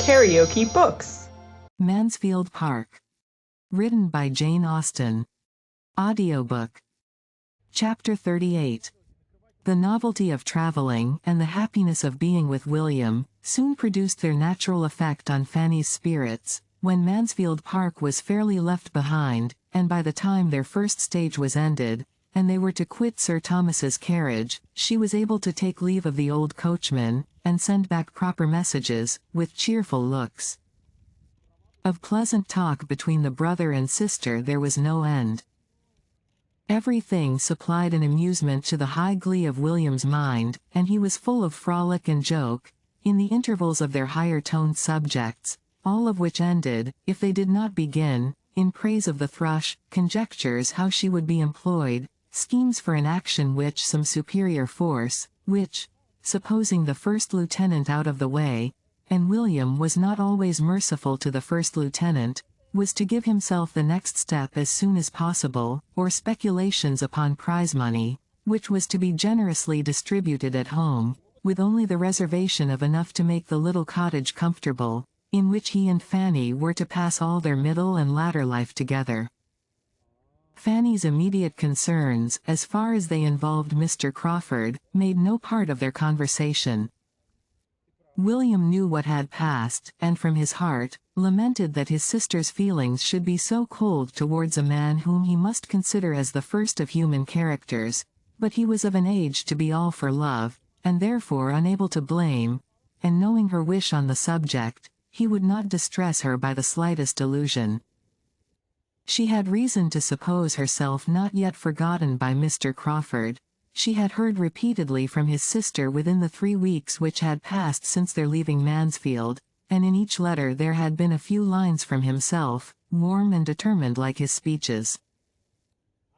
KaraokeBooks. Mansfield Park. Written by Jane Austen. Audiobook. Chapter 38. The novelty of traveling and the happiness of being with William soon produced their natural effect on Fanny's spirits. When Mansfield Park was fairly left behind, and by the time their first stage was ended, and they were to quit Sir Thomas's carriage, she was able to take leave of the old coachman, and send back proper messages, with cheerful looks. Of pleasant talk between the brother and sister there was no end. Everything supplied an amusement to the high glee of William's mind, and he was full of frolic and joke, in the intervals of their higher-toned subjects, all of which ended, if they did not begin, in praise of the thrush, conjectures how she would be employed, schemes for an action which some superior force, which, supposing the first lieutenant out of the way, and William was not always merciful to the first lieutenant, was to give himself the next step as soon as possible, or speculations upon prize money, which was to be generously distributed at home, with only the reservation of enough to make the little cottage comfortable, in which he and Fanny were to pass all their middle and latter life together. Fanny's immediate concerns, as far as they involved Mr. Crawford, made no part of their conversation. William knew what had passed, and from his heart, lamented that his sister's feelings should be so cold towards a man whom he must consider as the first of human characters, but he was of an age to be all for love, and therefore unable to blame, and knowing her wish on the subject, he would not distress her by the slightest allusion. She had reason to suppose herself not yet forgotten by Mr. Crawford. She had heard repeatedly from his sister within the 3 weeks which had passed since their leaving Mansfield, and in each letter there had been a few lines from himself, warm and determined like his speeches.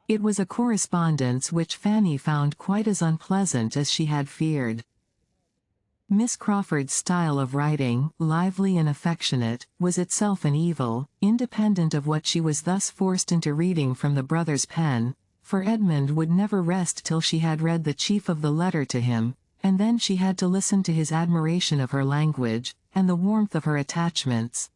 It was a correspondence which Fanny found quite as unpleasant as she had feared. Miss Crawford's style of writing, lively and affectionate, was itself an evil, independent of what she was thus forced into reading from the brother's pen, for Edmund would never rest till she had read the chief of the letter to him, and then she had to listen to his admiration of her language, and the warmth of her attachments.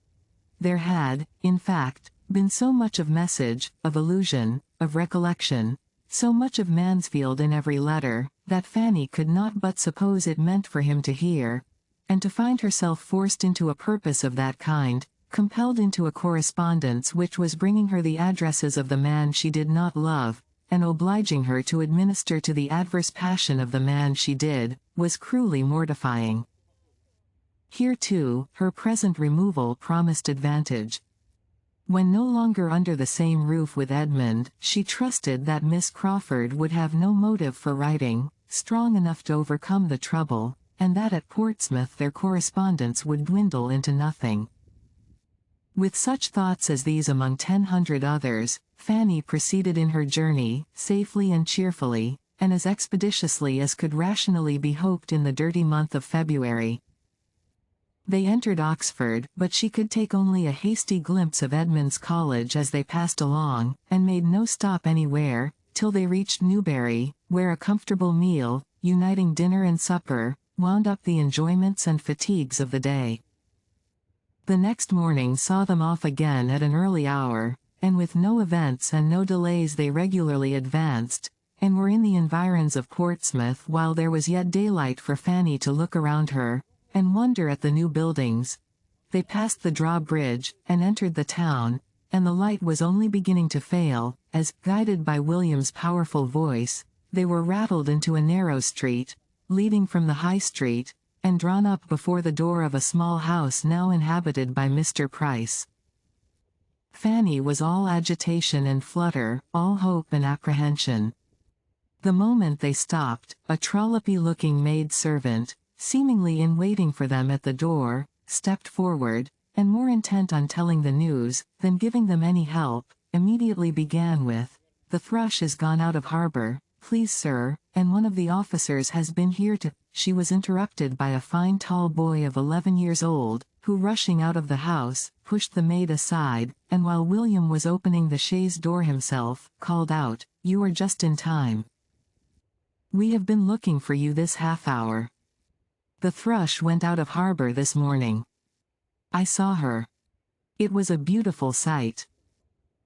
There had, in fact, been so much of message, of allusion, of recollection, so much of Mansfield in every letter, that Fanny could not but suppose it meant for him to hear, and to find herself forced into a purpose of that kind, compelled into a correspondence which was bringing her the addresses of the man she did not love, and obliging her to administer to the adverse passion of the man she did, was cruelly mortifying. Here too, her present removal promised advantage. When no longer under the same roof with Edmund, she trusted that Miss Crawford would have no motive for writing, strong enough to overcome the trouble, and that at Portsmouth their correspondence would dwindle into nothing. With such thoughts as these among 100 others, Fanny proceeded in her journey, safely and cheerfully, and as expeditiously as could rationally be hoped in the dirty month of February. They entered Oxford, but she could take only a hasty glimpse of Edmund's College as they passed along, and made no stop anywhere, till they reached Newbury, where a comfortable meal, uniting dinner and supper, wound up the enjoyments and fatigues of the day. The next morning saw them off again at an early hour, and with no events and no delays they regularly advanced, and were in the environs of Portsmouth while there was yet daylight for Fanny to look around her, and wonder at the new buildings. They passed the drawbridge, and entered the town, and the light was only beginning to fail, as, guided by William's powerful voice, they were rattled into a narrow street, leading from the High Street, and drawn up before the door of a small house now inhabited by Mr. Price. Fanny was all agitation and flutter, all hope and apprehension. The moment they stopped, a trollopy-looking maid-servant, seemingly in waiting for them at the door, stepped forward, and more intent on telling the news, than giving them any help, immediately began with, "The thrush is gone out of harbour, please sir, and one of the officers has been here to—" She was interrupted by a fine tall boy of 11 years old, who rushing out of the house, pushed the maid aside, and while William was opening the chaise door himself, called out, "You are just in time. We have been looking for you this half-hour. The thrush went out of harbor this morning." I saw her. It was a beautiful sight.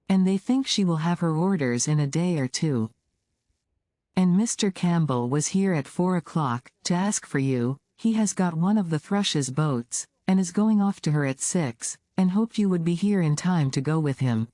And they think she will have her orders in a day or two. And Mr. Campbell was here at 4 o'clock, to ask for you. He has got one of the Thrush's boats, and is going off to her at 6, and hoped you would be here in time to go with him."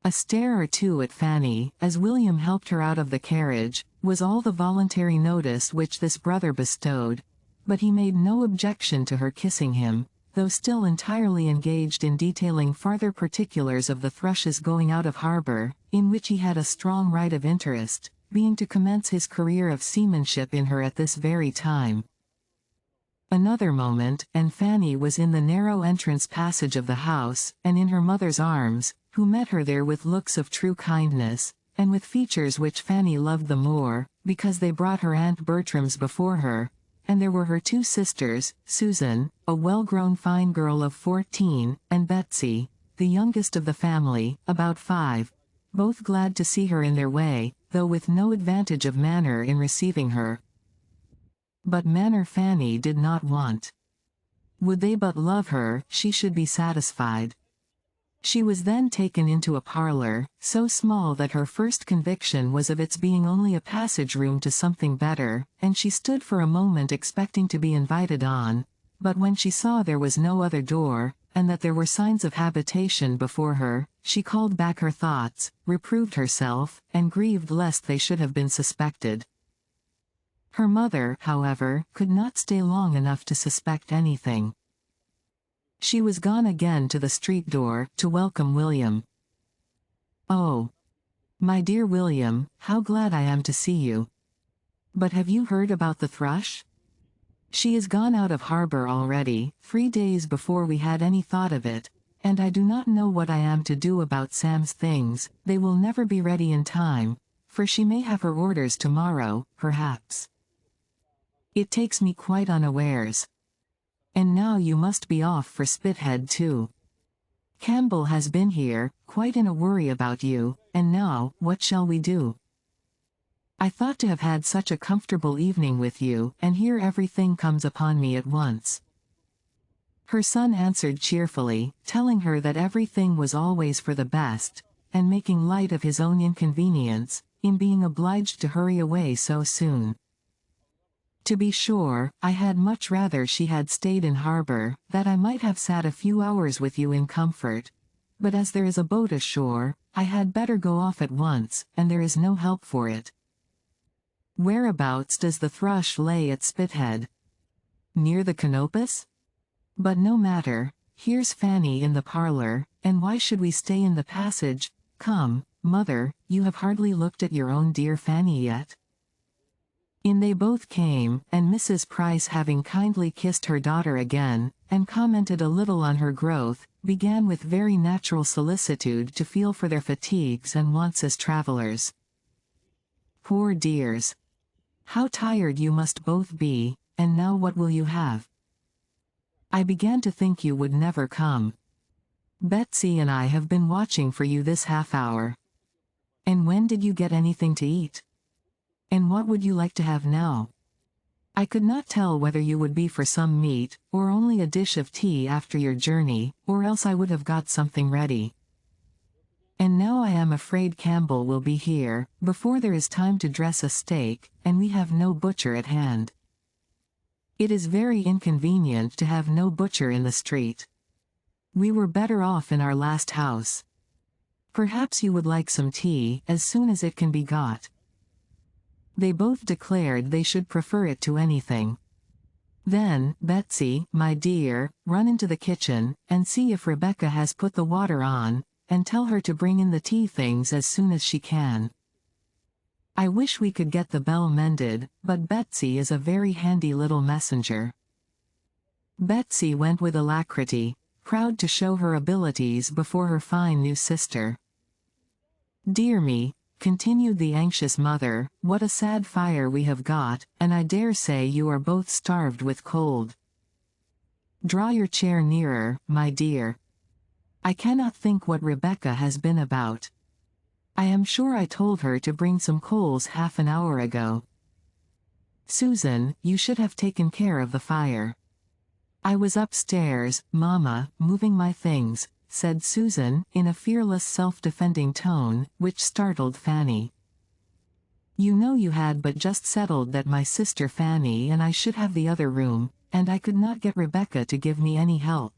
A stare or two at Fanny, as William helped her out of the carriage, was all the voluntary notice which this brother bestowed, but he made no objection to her kissing him, though still entirely engaged in detailing farther particulars of the Thrush's going out of harbour, in which he had a strong right of interest, being to commence his career of seamanship in her at this very time. Another moment, and Fanny was in the narrow entrance passage of the house, and in her mother's arms, who met her there with looks of true kindness, and with features which Fanny loved the more, because they brought her Aunt Bertram's before her, and there were her two sisters, Susan, a well-grown fine girl of 14, and Betsy, the youngest of the family, about 5, both glad to see her in their way, though with no advantage of manner in receiving her. But manner Fanny did not want. Would they but love her, she should be satisfied. She was then taken into a parlour, so small that her first conviction was of its being only a passage-room to something better, and she stood for a moment expecting to be invited on, but when she saw there was no other door, and that there were signs of habitation before her, she called back her thoughts, reproved herself, and grieved lest they should have been suspected. Her mother, however, could not stay long enough to suspect anything. She was gone again to the street door, to welcome William. "Oh, my dear William, how glad I am to see you. But have you heard about the Thrush? She is gone out of harbour already, 3 days before we had any thought of it, and I do not know what I am to do about Sam's things. They will never be ready in time, for she may have her orders tomorrow, perhaps. It takes me quite unawares. And now you must be off for Spithead too. Campbell has been here, quite in a worry about you, and now, what shall we do? I thought to have had such a comfortable evening with you, and here everything comes upon me at once." Her son answered cheerfully, telling her that everything was always for the best, and making light of his own inconvenience, in being obliged to hurry away so soon. "To be sure, I had much rather she had stayed in harbour, that I might have sat a few hours with you in comfort. But as there is a boat ashore, I had better go off at once, and there is no help for it." "Whereabouts does the Thrush lay at Spithead? Near the Canopus? But no matter, here's Fanny in the parlour, and why should we stay in the passage? Come, mother, you have hardly looked at your own dear Fanny yet." In they both came, and Mrs. Price, having kindly kissed her daughter again, and commented a little on her growth, began with very natural solicitude to feel for their fatigues and wants as travellers. "Poor dears! How tired you must both be, and now what will you have? I began to think you would never come. Betsy and I have been watching for you this half-hour. And when did you get anything to eat? And what would you like to have now? I could not tell whether you would be for some meat, or only a dish of tea after your journey, or else I would have got something ready. And now I am afraid Campbell will be here, before there is time to dress a steak, and we have no butcher at hand. It is very inconvenient to have no butcher in the street. We were better off in our last house. Perhaps you would like some tea, as soon as it can be got." They both declared they should prefer it to anything. "Then, Betsy, my dear, run into the kitchen, and see if Rebecca has put the water on, and tell her to bring in the tea things as soon as she can. I wish we could get the bell mended, but Betsy is a very handy little messenger." Betsy went with alacrity, proud to show her abilities before her fine new sister. "Dear me," continued the anxious mother, "what a sad fire we have got, and I dare say you are both starved with cold. Draw your chair nearer, my dear. I cannot think what Rebecca has been about. I am sure I told her to bring some coals half an hour ago. Susan, you should have taken care of the fire. "I was upstairs, Mama, moving my things," said Susan, in a fearless self-defending tone, which startled Fanny. "You know you had but just settled that my sister Fanny and I should have the other room, and I could not get Rebecca to give me any help."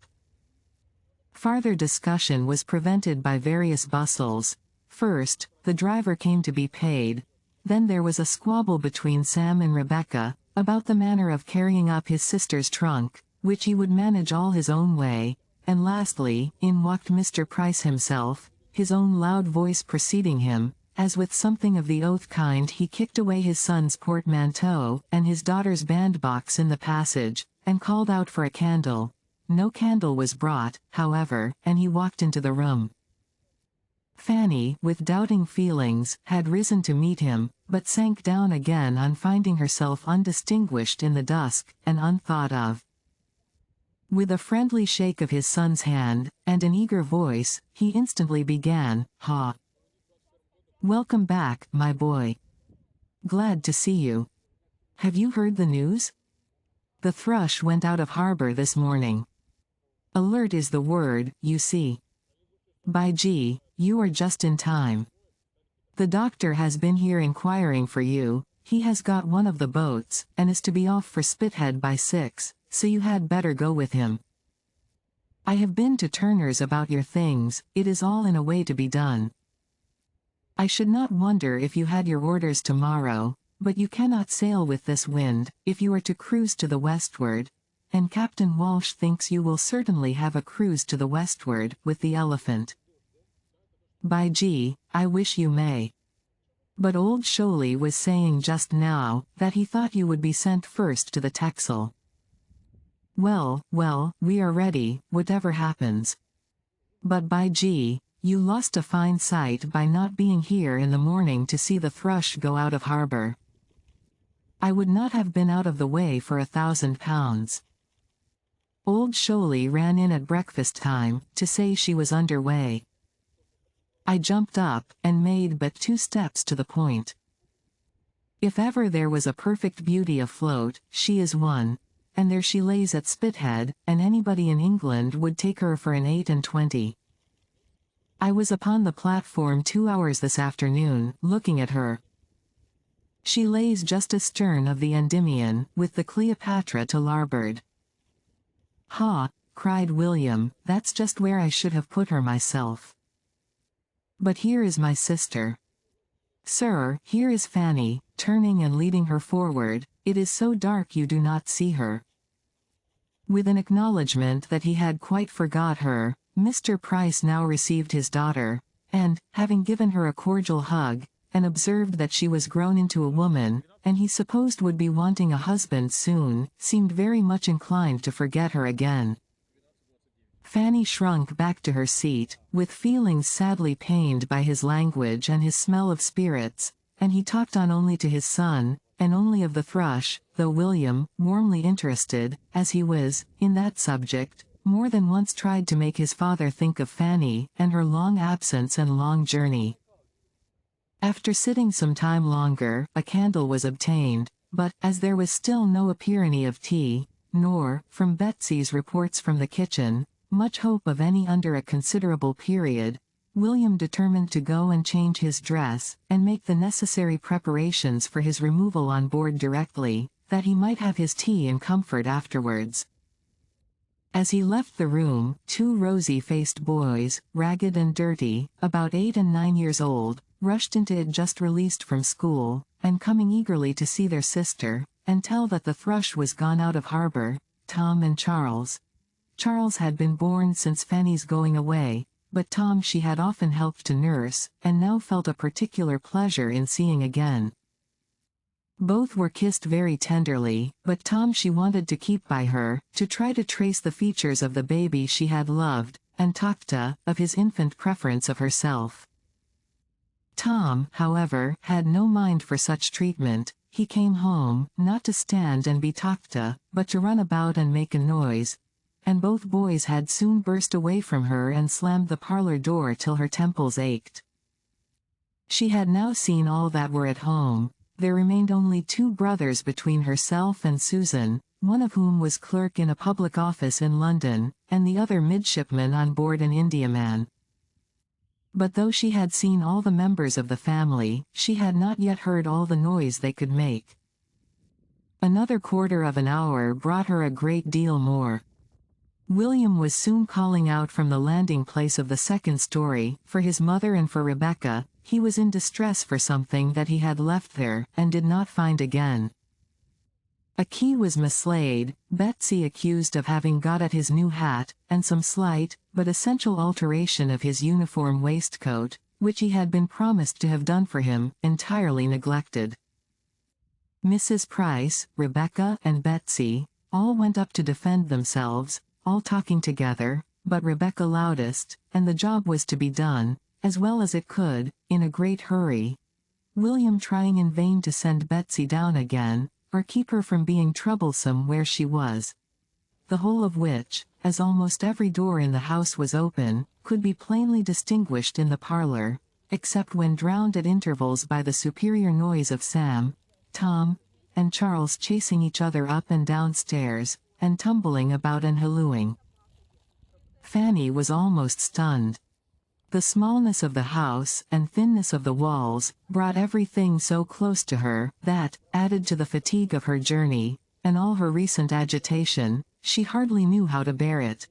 Farther discussion was prevented by various bustles. First, the driver came to be paid. Then there was a squabble between Sam and Rebecca, about the manner of carrying up his sister's trunk, which he would manage all his own way, and lastly, in walked Mr. Price himself, his own loud voice preceding him, as with something of the oath kind he kicked away his son's portmanteau and his daughter's bandbox in the passage, and called out for a candle. No candle was brought, however, and he walked into the room. Fanny, with doubting feelings, had risen to meet him, but sank down again on finding herself undistinguished in the dusk, and unthought of. With a friendly shake of his son's hand, and an eager voice, he instantly began, "Ha! Welcome back, my boy. Glad to see you. Have you heard the news? The Thrush went out of harbor this morning. Alert is the word, you see. By G, you are just in time. The doctor has been here inquiring for you. He has got one of the boats, and is to be off for Spithead by 6, so you had better go with him. I have been to Turner's about your things, it is all in a way to be done. I should not wonder if you had your orders tomorrow, but you cannot sail with this wind, if you are to cruise to the westward, and Captain Walsh thinks you will certainly have a cruise to the westward, with the Elephant. By G, I wish you may. But old Sholey was saying just now, that he thought you would be sent first to the Texel. Well, we are ready, whatever happens. But by G, you lost a fine sight by not being here in the morning to see the Thrush go out of harbor. I would not have been out of the way for £1,000. Old Sholey ran in at breakfast time, to say she was under way. I jumped up, and made but 2 steps to the point. If ever there was a perfect beauty afloat, she is one, and there she lays at Spithead, and anybody in England would take her for an 28. I was upon the platform 2 hours this afternoon, looking at her. She lays just astern of the Endymion, with the Cleopatra to larboard. Ha! Cried William, that's just where I should have put her myself. But here is my sister. Sir, here is Fanny, turning and leading her forward. It is so dark you do not see her. With an acknowledgment that he had quite forgot her, Mr. Price now received his daughter, and, having given her a cordial hug, and observed that she was grown into a woman, and he supposed would be wanting a husband soon, seemed very much inclined to forget her again. Fanny shrunk back to her seat, with feelings sadly pained by his language and his smell of spirits, and he talked on only to his son, and only of the Thrush, though William, warmly interested, as he was, in that subject, more than once tried to make his father think of Fanny, and her long absence and long journey. After sitting some time longer, a candle was obtained, but, as there was still no appearance of tea, nor, from Betsy's reports from the kitchen, much hope of any under a considerable period, William determined to go and change his dress, and make the necessary preparations for his removal on board directly, that he might have his tea in comfort afterwards. As he left the room, 2 rosy-faced boys, ragged and dirty, about 8 and 9 years old, rushed into it just released from school, and coming eagerly to see their sister, and tell that the Thrush was gone out of harbor, Tom and Charles. Charles had been born since Fanny's going away, but Tom she had often helped to nurse, and now felt a particular pleasure in seeing again. Both were kissed very tenderly, but Tom she wanted to keep by her, to try to trace the features of the baby she had loved, and talked of his infant preference of herself. Tom, however, had no mind for such treatment. He came home, not to stand and be talked to, but to run about and make a noise, and both boys had soon burst away from her and slammed the parlor door till her temples ached. She had now seen all that were at home. There remained only 2 brothers between herself and Susan, one of whom was clerk in a public office in London, and the other midshipman on board an Indiaman. But though she had seen all the members of the family, she had not yet heard all the noise they could make. Another quarter of an hour brought her a great deal more. William was soon calling out from the landing place of the second story, for his mother and for Rebecca. He was in distress for something that he had left there, and did not find again. A key was mislaid, Betsy accused of having got at his new hat, and some slight, but essential alteration of his uniform waistcoat, which he had been promised to have done for him, entirely neglected. Mrs. Price, Rebecca, and Betsy, all went up to defend themselves, all talking together, but Rebecca loudest, and the job was to be done, as well as it could, in a great hurry. William trying in vain to send Betsy down again, or keep her from being troublesome where she was. The whole of which, as almost every door in the house was open, could be plainly distinguished in the parlor, except when drowned at intervals by the superior noise of Sam, Tom, and Charles chasing each other up and down stairs, and tumbling about and hallooing. Fanny was almost stunned. The smallness of the house and thinness of the walls brought everything so close to her that, added to the fatigue of her journey, and all her recent agitation, she hardly knew how to bear it.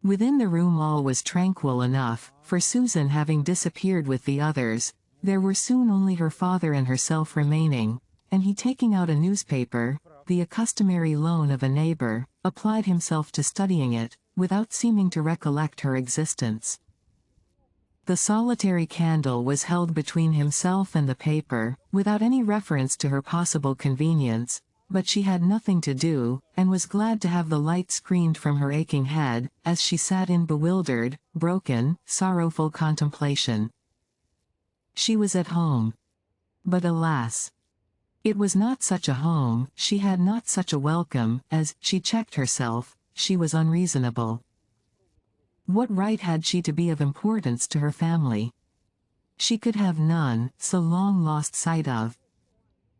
Within the room all was tranquil enough, for Susan having disappeared with the others, there were soon only her father and herself remaining, and he taking out a newspaper, the customary loan of a neighbor, applied himself to studying it, without seeming to recollect her existence. The solitary candle was held between himself and the paper, without any reference to her possible convenience, but she had nothing to do, and was glad to have the light screened from her aching head, as she sat in bewildered, broken, sorrowful contemplation. She was at home. But alas! It was not such a home, she had not such a welcome, as, she checked herself, she was unreasonable. What right had she to be of importance to her family? She could have none, so long lost sight of.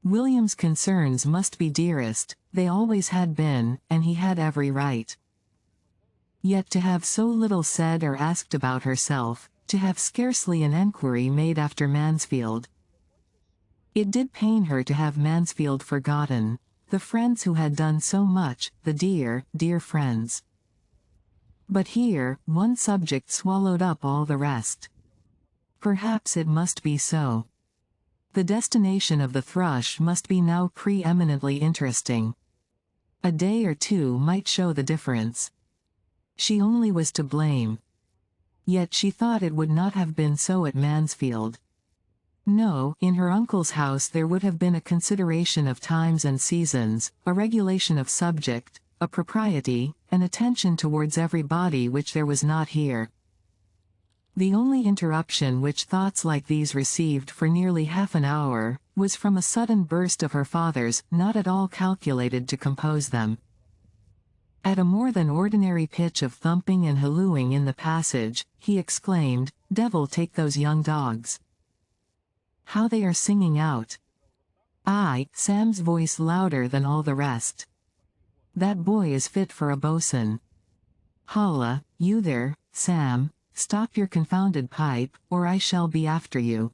William's concerns must be dearest, they always had been, and he had every right. Yet to have so little said or asked about herself, to have scarcely an enquiry made after Mansfield. It did pain her to have Mansfield forgotten, the friends who had done so much, the dear, dear friends. But here, one subject swallowed up all the rest. Perhaps it must be so. The destination of the thrush must be now pre-eminently interesting. A day or two might show the difference. She only was to blame. Yet she thought it would not have been so at Mansfield. No, in her uncle's house there would have been a consideration of times and seasons, a regulation of subject, a propriety, an attention towards everybody which there was not here. The only interruption which thoughts like these received for nearly half an hour, was from a sudden burst of her father's, not at all calculated to compose them. At a more than ordinary pitch of thumping and hallooing in the passage, he exclaimed, "Devil take those young dogs! How they are singing out!" Aye, Sam's voice louder than all the rest. "That boy is fit for a boatswain. Holla, you there, Sam, stop your confounded pipe, or I shall be after you."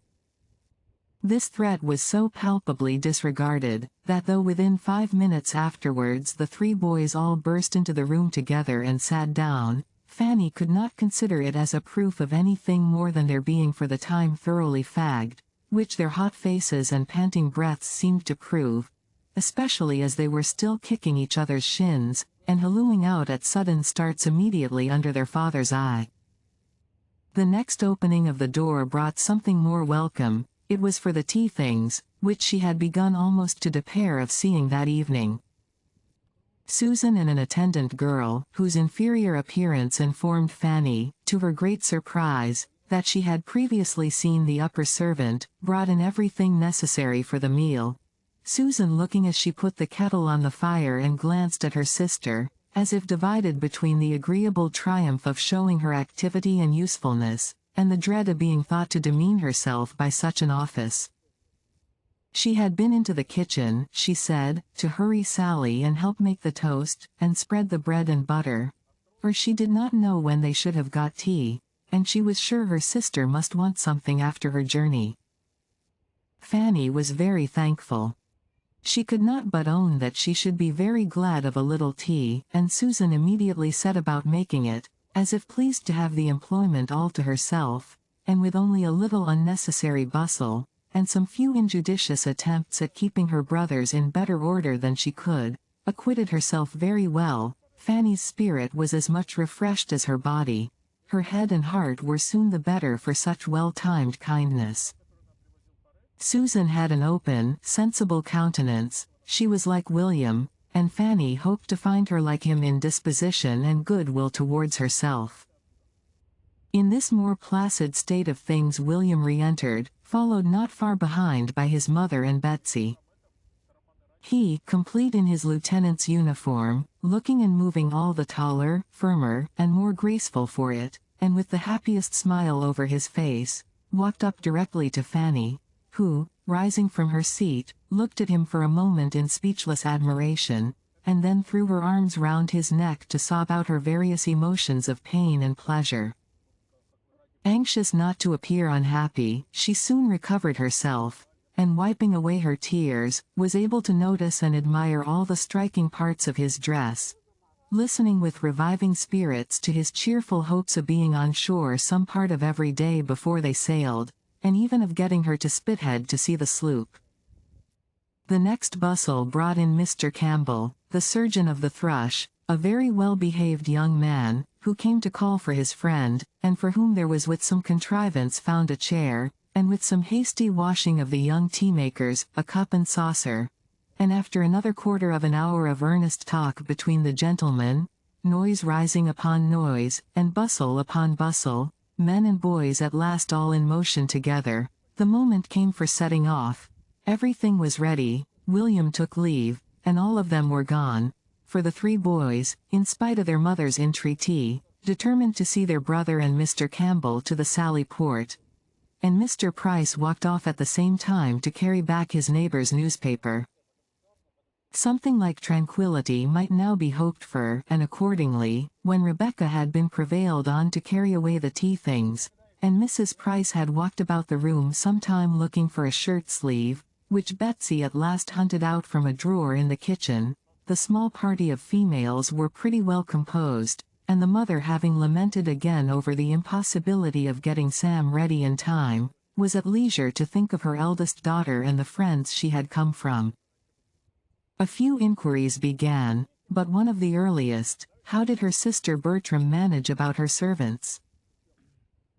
This threat was so palpably disregarded, that though within 5 minutes afterwards the 3 boys all burst into the room together and sat down, Fanny could not consider it as a proof of anything more than their being for the time thoroughly fagged, which their hot faces and panting breaths seemed to prove, especially as they were still kicking each other's shins, and hallooing out at sudden starts immediately under their father's eye. The next opening of the door brought something more welcome. It was for the tea things, which she had begun almost to despair of seeing that evening. Susan and an attendant girl, whose inferior appearance informed Fanny, to her great surprise, that she had previously seen the upper servant, brought in everything necessary for the meal. Susan looking as she put the kettle on the fire and glanced at her sister, as if divided between the agreeable triumph of showing her activity and usefulness, and the dread of being thought to demean herself by such an office. She had been into the kitchen, she said, to hurry Sally and help make the toast, and spread the bread and butter. For she did not know when they should have got tea, and she was sure her sister must want something after her journey. Fanny was very thankful. She could not but own that she should be very glad of a little tea, and Susan immediately set about making it, as if pleased to have the employment all to herself, and with only a little unnecessary bustle, and some few injudicious attempts at keeping her brothers in better order than she could, acquitted herself very well. Fanny's spirit was as much refreshed as her body. Her head and heart were soon the better for such well-timed kindness. Susan had an open, sensible countenance. She was like William, and Fanny hoped to find her like him in disposition and good will towards herself. In this more placid state of things William re-entered, followed not far behind by his mother and Betsy. He, complete in his lieutenant's uniform, looking and moving all the taller, firmer, and more graceful for it, and with the happiest smile over his face, walked up directly to Fanny, who, rising from her seat, looked at him for a moment in speechless admiration, and then threw her arms round his neck to sob out her various emotions of pain and pleasure. Anxious not to appear unhappy, she soon recovered herself, and wiping away her tears, was able to notice and admire all the striking parts of his dress, listening with reviving spirits to his cheerful hopes of being on shore some part of every day before they sailed, and even of getting her to Spithead to see the sloop. The next bustle brought in Mr. Campbell, the surgeon of the Thrush, a very well-behaved young man, who came to call for his friend, and for whom there was with some contrivance found a chair, and with some hasty washing of the young tea-makers, a cup and saucer. And after another quarter of an hour of earnest talk between the gentlemen, noise rising upon noise, and bustle upon bustle, men and boys at last all in motion together, the moment came for setting off. Everything was ready. William took leave, and all of them were gone, for the three boys, in spite of their mother's entreaty, determined to see their brother and Mr. Campbell to the Sally Port, and Mr. Price walked off at the same time to carry back his neighbor's newspaper. Something like tranquillity might now be hoped for, and accordingly, when Rebecca had been prevailed on to carry away the tea things, and Mrs. Price had walked about the room some time looking for a shirt-sleeve, which Betsy at last hunted out from a drawer in the kitchen, the small party of females were pretty well composed, and the mother, having lamented again over the impossibility of getting Sam ready in time, was at leisure to think of her eldest daughter and the friends she had come from. A few inquiries began, but one of the earliest: how did her sister Bertram manage about her servants?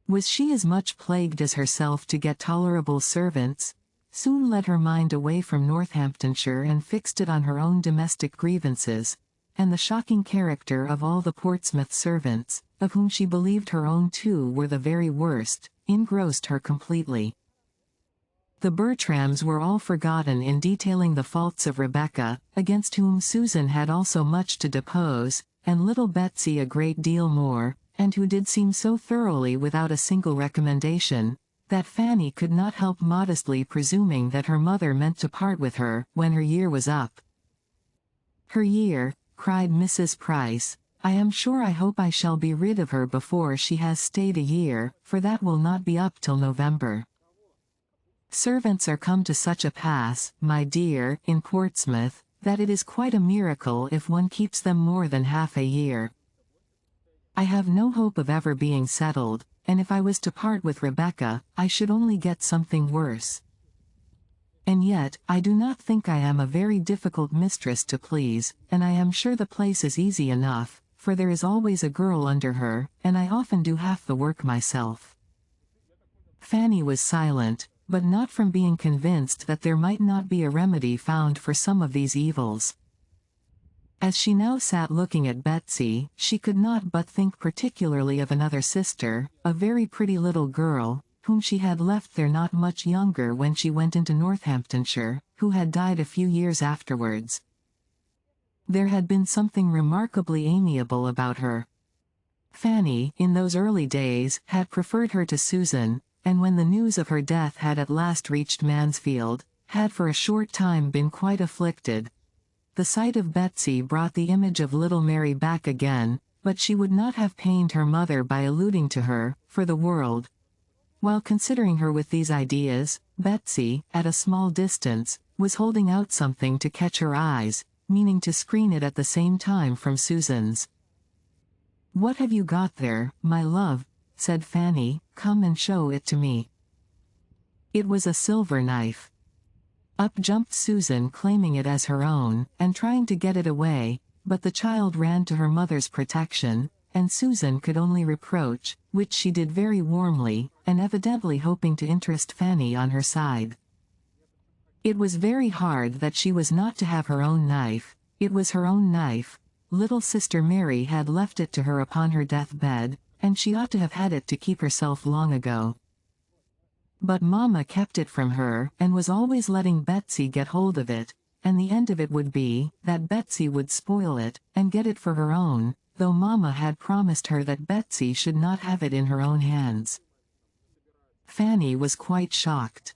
Was she as much plagued as herself to get tolerable servants? Soon led her mind away from Northamptonshire and fixed it on her own domestic grievances, and the shocking character of all the Portsmouth servants, of whom she believed her own two were the very worst, engrossed her completely. The Bertrams were all forgotten in detailing the faults of Rebecca, against whom Susan had also much to depose, and little Betsy a great deal more, and who did seem so thoroughly without a single recommendation, that Fanny could not help modestly presuming that her mother meant to part with her when her year was up. "Her year," cried Mrs. Price. "I am sure I hope I shall be rid of her before she has stayed a year, for that will not be up till November. Servants are come to such a pass, my dear, in Portsmouth, that it is quite a miracle if one keeps them more than half a year. I have no hope of ever being settled, and if I was to part with Rebecca, I should only get something worse. And yet, I do not think I am a very difficult mistress to please, and I am sure the place is easy enough, for there is always a girl under her, and I often do half the work myself." Fanny was silent, but not from being convinced that there might not be a remedy found for some of these evils. As she now sat looking at Betsy, she could not but think particularly of another sister, a very pretty little girl, whom she had left there not much younger when she went into Northamptonshire, who had died a few years afterwards. There had been something remarkably amiable about her. Fanny, in those early days, had preferred her to Susan, and when the news of her death had at last reached Mansfield, had for a short time been quite afflicted. The sight of Betsy brought the image of little Mary back again, but she would not have pained her mother by alluding to her, for the world. While considering her with these ideas, Betsy, at a small distance, was holding out something to catch her eyes, meaning to screen it at the same time from Susan's. "What have you got there, my love?" said Fanny. "Come and show it to me." It was a silver knife. Up jumped Susan, claiming it as her own, and trying to get it away, but the child ran to her mother's protection, and Susan could only reproach, which she did very warmly, and evidently hoping to interest Fanny on her side. It was very hard that she was not to have her own knife. It was her own knife. Little sister Mary had left it to her upon her deathbed, and she ought to have had it to keep herself long ago. But Mamma kept it from her, and was always letting Betsy get hold of it, and the end of it would be, that Betsy would spoil it, and get it for her own, though Mamma had promised her that Betsy should not have it in her own hands. Fanny was quite shocked.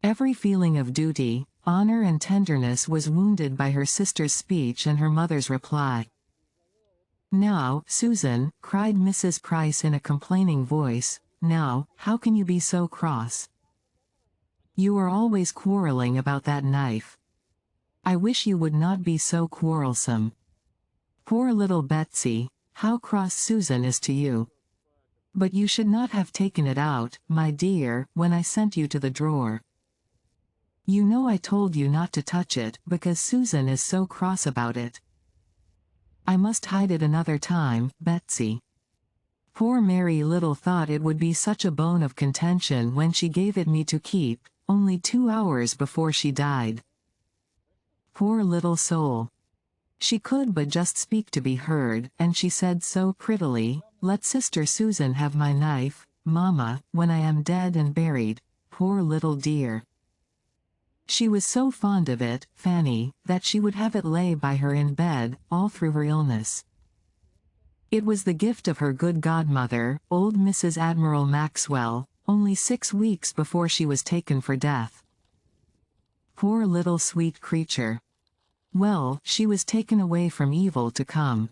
Every feeling of duty, honor and tenderness was wounded by her sister's speech and her mother's reply. "Now, Susan," cried Mrs. Price in a complaining voice, "now, how can you be so cross? You are always quarreling about that knife. I wish you would not be so quarrelsome. Poor little Betsy, how cross Susan is to you. But you should not have taken it out, my dear, when I sent you to the drawer. You know I told you not to touch it, because Susan is so cross about it. I must hide it another time, Betsy." Poor Mary little thought it would be such a bone of contention when she gave it me to keep, only 2 hours before she died. Poor little soul. She could but just speak to be heard, and she said so prettily, "Let Sister Susan have my knife, Mamma, when I am dead and buried, poor little dear." She was so fond of it, Fanny, that she would have it lay by her in bed, all through her illness. It was the gift of her good godmother, old Mrs. Admiral Maxwell, only 6 weeks before she was taken for death. Poor little sweet creature. Well, she was taken away from evil to come.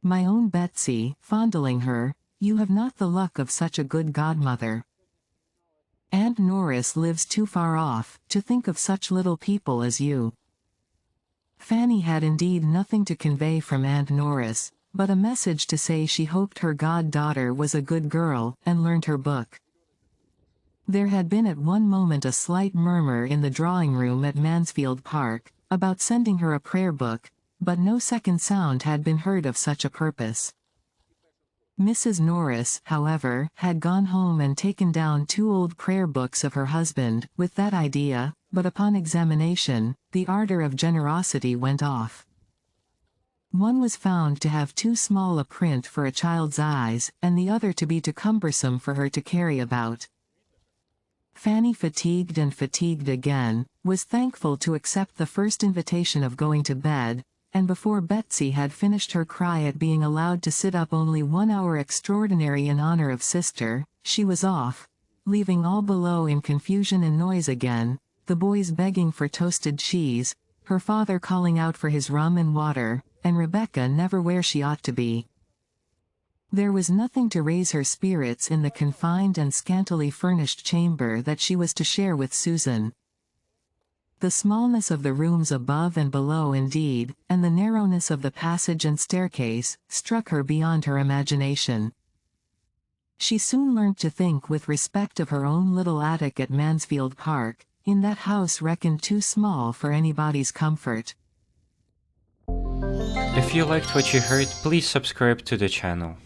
My own Betsy, fondling her, you have not the luck of such a good godmother. Aunt Norris lives too far off, to think of such little people as you. Fanny had indeed nothing to convey from Aunt Norris, but a message to say she hoped her goddaughter was a good girl, and learned her book. There had been at one moment a slight murmur in the drawing-room at Mansfield Park, about sending her a prayer book, but no second sound had been heard of such a purpose. Mrs. Norris, however, had gone home and taken down 2 old prayer books of her husband, with that idea, but upon examination, the ardor of generosity went off. One was found to have too small a print for a child's eyes, and the other to be too cumbersome for her to carry about. Fanny, fatigued and fatigued again, was thankful to accept the first invitation of going to bed, and before Betsy had finished her cry at being allowed to sit up only 1 hour extraordinary in honor of sister, she was off, leaving all below in confusion and noise again, the boys begging for toasted cheese, her father calling out for his rum and water, and Rebecca never where she ought to be. There was nothing to raise her spirits in the confined and scantily furnished chamber that she was to share with Susan. The smallness of the rooms above and below indeed, and the narrowness of the passage and staircase, struck her beyond her imagination. She soon learnt to think with respect of her own little attic at Mansfield Park, in that house reckoned too small for anybody's comfort. If you liked what you heard, please subscribe to the channel.